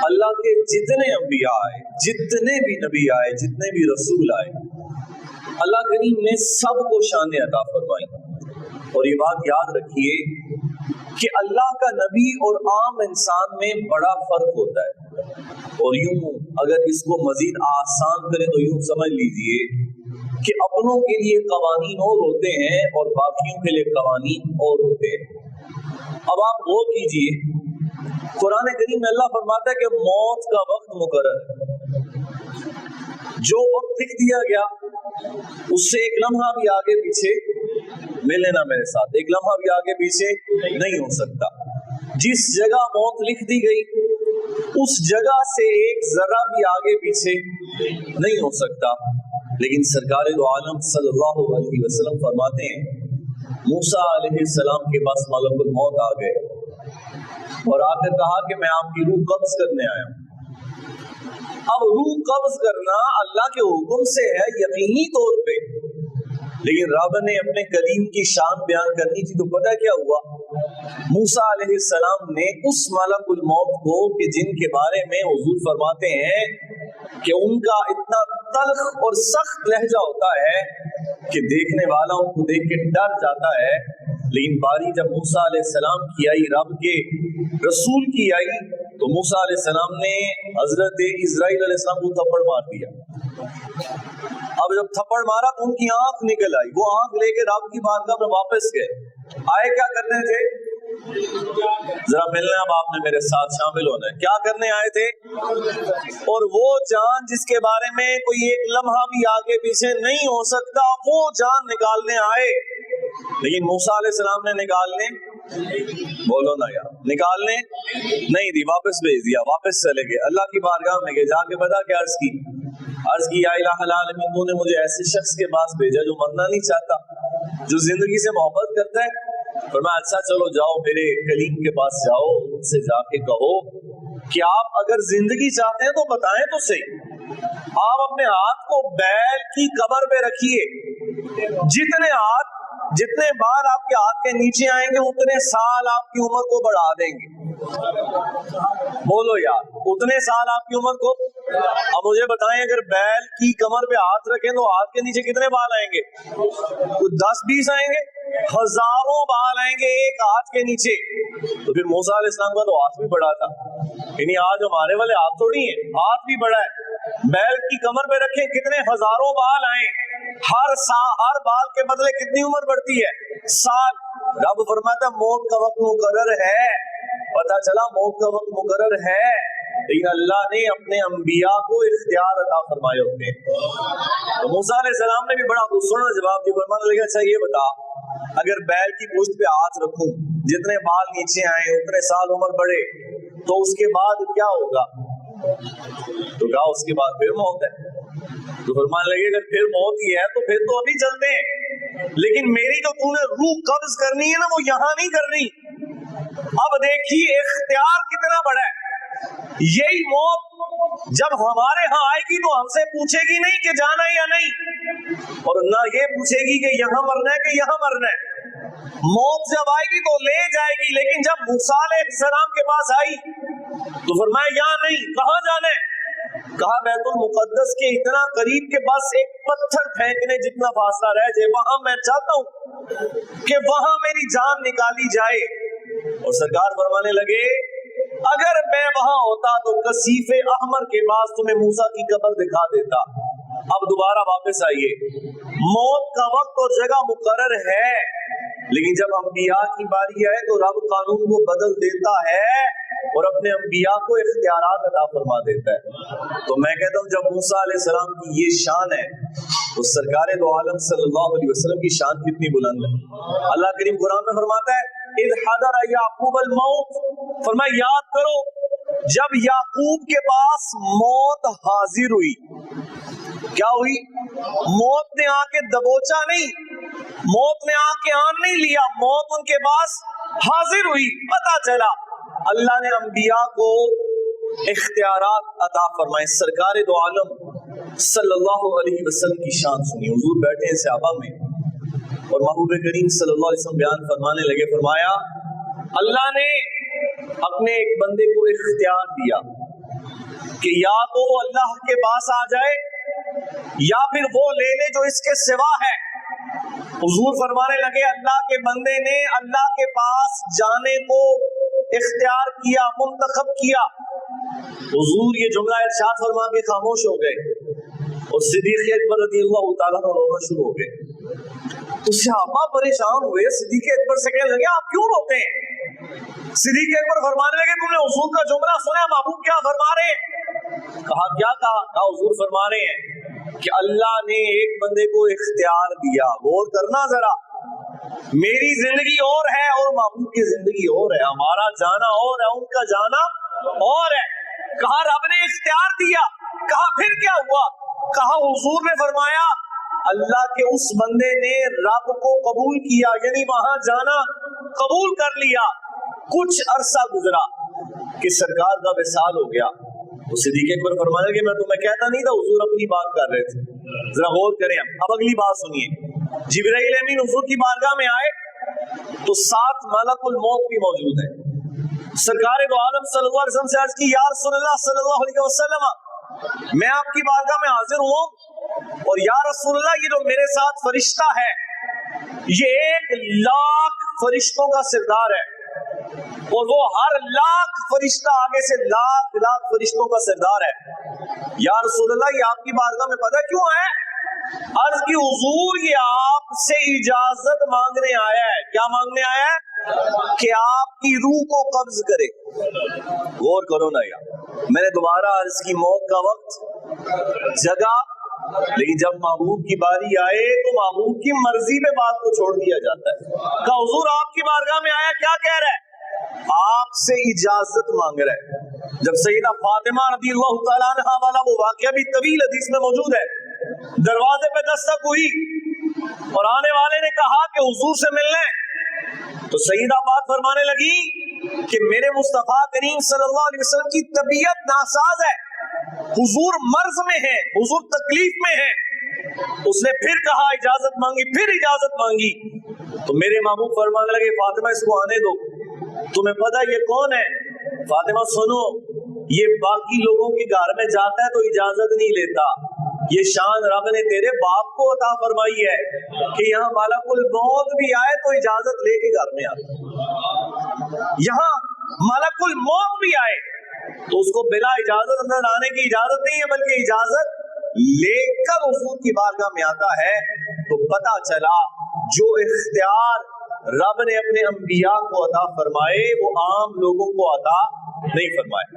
اللہ کے جتنے انبیاء آئے، جتنے بھی نبی آئے، جتنے بھی رسول آئے، اللہ کریم نے سب کو شان عطا فرمائی. اور یہ بات یاد رکھیے کہ اللہ کا نبی اور عام انسان میں بڑا فرق ہوتا ہے. اور یوں اگر اس کو مزید آسان کریں تو یوں سمجھ لیجئے کہ اپنوں کے لیے قوانین اور ہوتے ہیں اور باقیوں کے لیے قوانین اور ہوتے ہیں. اب آپ غور کیجئے، قرآن کریم میں اللہ فرماتا ہے کہ موت کا وقت مقرر ہے. جو وقت لکھ دیا گیا اس سے ایک لمحہ بھی آگے پیچھے، مل لینا میرے ساتھ، ایک لمحہ بھی آگے پیچھے نہیں ہو سکتا. جس جگہ موت لکھ دی گئی اس جگہ سے ایک ذرہ بھی آگے پیچھے نہیں ہو سکتا. لیکن سرکار دو عالم صلی اللہ علیہ وسلم فرماتے ہیں موسیٰ علیہ السلام کے پاس ملک الموت آ گئے اور آ کر کہا کہ میں آپ کی روح قبض کرنے آیا ہوں. اب روح قبض کرنا اللہ کے حکم سے ہے یقینی طور پہ، لیکن رب نے اپنے کلیم کی شان بیان کرنی تھی تو پتہ کیا ہوا؟ موسیٰ علیہ السلام نے اس ملک الموت کو کہ جن کے بارے میں حضور فرماتے ہیں کہ ان کا اتنا تلخ اور سخت لہجہ ہوتا ہے کہ دیکھنے والا ان کو دیکھ کے ڈر جاتا ہے، لیکن باری جب موسیٰ علیہ السلام کی آئی، رب کے رسول کی آئی، تو موسیٰ علیہ السلام نے حضرت اسرائیل علیہ السلام کو تھپڑ مار دیا. اب جب تھپڑ مارا تو ان کی آنکھ نکل آئی، وہ آنکھ لے کے رب کی بارگاہ میں واپس گئے. آئے کیا کرنے تھے؟ ذرا ملنا، اب آپ نے میرے ساتھ شامل ہونا ہے. کیا کرنے آئے تھے؟ اور وہ جان جس کے بارے میں کوئی ایک لمحہ بھی آگے پیچھے نہیں ہو سکتا، وہ جان نکالنے آئے. لیکن موسیٰ علیہ السلام نے نکالنے، بولو نا یار، نکالنے نہیں دی، واپس بھیج دیا، واپس چلے گئے. اللہ کی بارگاہ میں گئے، جا کے بتا کیا عرض کی یا الہ العالمین، تو نے مجھے ایسے شخص کے پاس بھیجا جو مرنا نہیں چاہتا، جو زندگی سے محبت کرتا ہے. فرمایا اچھا چلو جاؤ میرے کلیم کے پاس جاؤ، ان سے جا کے کہو کہ آپ اگر زندگی چاہتے ہیں تو بتائیں تو صحیح، آپ اپنے ہاتھ کو بیل کی قبر پہ رکھیے، جتنے بار آپ کے ہاتھ کے نیچے آئیں گے اتنے سال آپ کی عمر کو بڑھا دیں گے. بولو یار، اتنے سال آپ کی عمر کو. اب مجھے بتائیں اگر بیل کی کمر پہ ہاتھ رکھیں تو ہاتھ کے نیچے کتنے بال آئیں گے؟ 10-20 آئیں گے؟ ہزاروں بال آئیں گے ایک ہاتھ کے نیچے. تو پھر موسیٰ علیہ السلام کا تو ہاتھ بھی بڑا تھا، یعنی آج ہمارے والے ہاتھ تھوڑی ہیں، ہاتھ بھی بڑا ہے. بیل کی کمر پہ رکھیں کتنے ہزاروں بال آئیں، ہر بال کے بدلے کتنی عمر بڑھتی ہے؟ سال. رب فرماتا موت کا وقت مقرر ہے. پتا چلا موت کا وقت مقرر ہے، لیکن اللہ نے اپنے انبیاء کو اختیار عطا فرمائے ہوتے ہیں. تو موسیٰ علیہ السلام نے بھی بڑا خوبصورت جواب دیا. فرمانے لگا اچھا یہ بتا، اگر بیل کی پشت پہ ہاتھ رکھوں، جتنے بال نیچے آئیں اتنے سال عمر بڑھے، تو اس کے بعد کیا ہوگا؟ تو کہا اس کے بعد پھر موت ہے. تو فرمانے لگے اگر پھر موت ہی ہے تو پھر تو ابھی چلتے ہیں، لیکن میری جو تو نے روح قبض کرنی ہے نا وہ یہاں نہیں کرنی. اب دیکھیے اختیار کتنا بڑا ہے. یہی موت جب ہمارے ہاں آئے گی تو ہم سے پوچھے گی نہیں کہ جانا ہے یا نہیں، اور نہ یہ پوچھے گی کہ یہاں مرنا ہے کہ یہاں مرنا ہے. موت جب آئے گی تو لے جائے گی. لیکن جب موسیٰ علیہ السلام کے پاس آئی تو فرمایا یہاں نہیں، کہاں جانا ہے؟ کہا بیت المقدس کے اتنا قریب کے بس ایک پتھر پھینکنے جتنا فاصلہ رہ جائے، وہاں میں چاہتا ہوں کہ وہاں میری جان نکالی جائے. اور سرکار فرمانے لگے اگر میں وہاں ہوتا تو کثیف احمر کے پاس تمہیں موسیٰ کی قبر دکھا دیتا. اب دوبارہ واپس آئیے، موت کا وقت اور جگہ مقرر ہے، لیکن جب انبیاء کی باری آئے تو رب قانون کو بدل دیتا ہے اور اپنے انبیاء کو اختیارات عطا فرما دیتا ہے. تو میں کہتا ہوں جب موسیٰ علیہ السلام کی یہ شان ہے تو سرکار دو عالم صلی اللہ علیہ وسلم کی شان کتنی بلند ہے. اللہ کریم قرآن میں فرماتا ہے اذ حضر یعقوب الموت، فرمایا یاد کرو جب یعقوب کے پاس موت حاضر ہوئی. کیا ہوئی؟ موت نے آ کے دبوچا نہیں، موت نے آ کے آن نہیں لیا، موت ان کے پاس حاضر ہوئی. پتا چلا اللہ نے انبیاء کو اختیارات عطا فرمائے. سرکار دو عالم صلی اللہ علیہ وسلم کی شان سنی. حضور بیٹھے ہیں صحابہ میں اور محبوب کریم صلی اللہ علیہ وسلم بیان فرمانے لگے. فرمایا اللہ نے اپنے ایک بندے کو اختیار دیا کہ یا تو وہ اللہ کے پاس آ جائے یا پھر وہ لے لے جو اس کے سوا ہے۔ حضور فرمانے لگے اللہ کے بندے نے اللہ کے پاس جانے کو اختیار کیا، منتخب کیا۔ حضور یہ جملہ ارشاد فرما کے خاموش ہو گئے اور صدیق اکبر رضی اللہ تعالیٰ عنہ رونا شروع ہو گئے۔ تو صحابہ پریشان ہوئے، صدیق اکبر سے کہنے لگے آپ کیوں روتے ہیں؟ صدیق اکبر فرمانے لگے تم نے حضور کا جملہ سنا، محبوب کیا فرما رہے ہیں؟ کہا کیا کہا؟ کہا حضور فرما رہے ہیں کہ اللہ نے ایک بندے کو اختیار دیا، غور کرنا ذرا، میری زندگی اور ہے اور محبوب کی زندگی اور ہے، ہمارا جانا اور ہے، ان کا جانا اور ہے۔ کہا رب نے اختیار دیا۔ کہا پھر کیا ہوا؟ کہا حضور نے فرمایا اللہ کے اس بندے نے رب کو قبول کیا، یعنی وہاں جانا قبول کر لیا۔ کچھ عرصہ گزرا کہ سرکار کا وصال ہو گیا۔ تو صدیق اکبر فرمانے لگے میں تمہیں کہتا نہیں تھا، حضور اپنی بات کر رہے تھے، ذرا غور کریں۔ اب اگلی بات سنیے، جبرائیل امین حضور کی بارگاہ میں آئے تو ساتھ ملک الموت بھی موجود ہے۔ سرکار دو عالم صلی اللہ علیہ وسلم سے عرض کی یا رسول اللہ صلی اللہ علیہ وسلم میں آپ کی بارگاہ میں حاضر ہوں اور یا رسول اللہ یہ جو میرے ساتھ فرشتہ ہے یہ 1,00,000 فرشتوں کا سردار ہے اور وہ ہر لاکھ فرشتہ آگے سے لاکھ فرشتوں کا سردار ہے۔ یا رسول اللہ یہ آپ کی بارگاہ میں پتہ کیوں ہے؟ عرض کی حضور یہ آپ سے اجازت مانگنے آیا ہے۔ کیا مانگنے آیا ہے؟ کہ آپ کی روح کو قبض کرے۔ غور کرو نا یار، میں نے دوبارہ عرض کی موت کا وقت جگہ، لیکن جب محبوب کی باری آئے تو محبوب کی مرضی پہ بات کو چھوڑ دیا جاتا ہے۔ کہ حضور آپ کی بارگاہ میں آیا کیا کہہ رہا ہے؟ آپ سے اجازت مانگ رہا ہے۔ جب سیدہ فاطمہ رضی اللہ تعالیٰ عنہ والا وہ واقعہ بھی طویل حدیث میں موجود ہے، دروازے پہ دستک ہوئی اور آنے والے نے کہا کہ حضور سے ملنے، تو سیدہ بات فرمانے لگی کہ میرے مصطفیٰ کریم صلی اللہ علیہ وسلم کی طبیعت ناساز ہے، حضور مرض میں ہے، حضور تکلیف میں ہے۔ اس نے پھر کہا اجازت مانگی، پھر اجازت مانگی، تو میرے محبوب فرمانے لگے فاطمہ اس کو آنے دو، تمہیں پتہ یہ کون ہے؟ فاطمہ سنو، یہ باقی لوگوں کے گھر میں جاتا ہے تو اجازت نہیں لیتا، یہ شان رب نے تیرے باپ کو عطا فرمائی ہے کہ یہاں ملک الموت بھی آئے تو اجازت لے کے گھر میں آتا، یہاں ملک الموت بھی آئے تو اس کو بلا اجازت اندر آنے کی اجازت نہیں ہے، بلکہ اجازت لے کر حضور کی بارگاہ میں آتا ہے۔ تو پتہ چلا جو اختیار رب نے اپنے انبیاء کو عطا فرمائے وہ عام لوگوں کو عطا نہیں فرمائے۔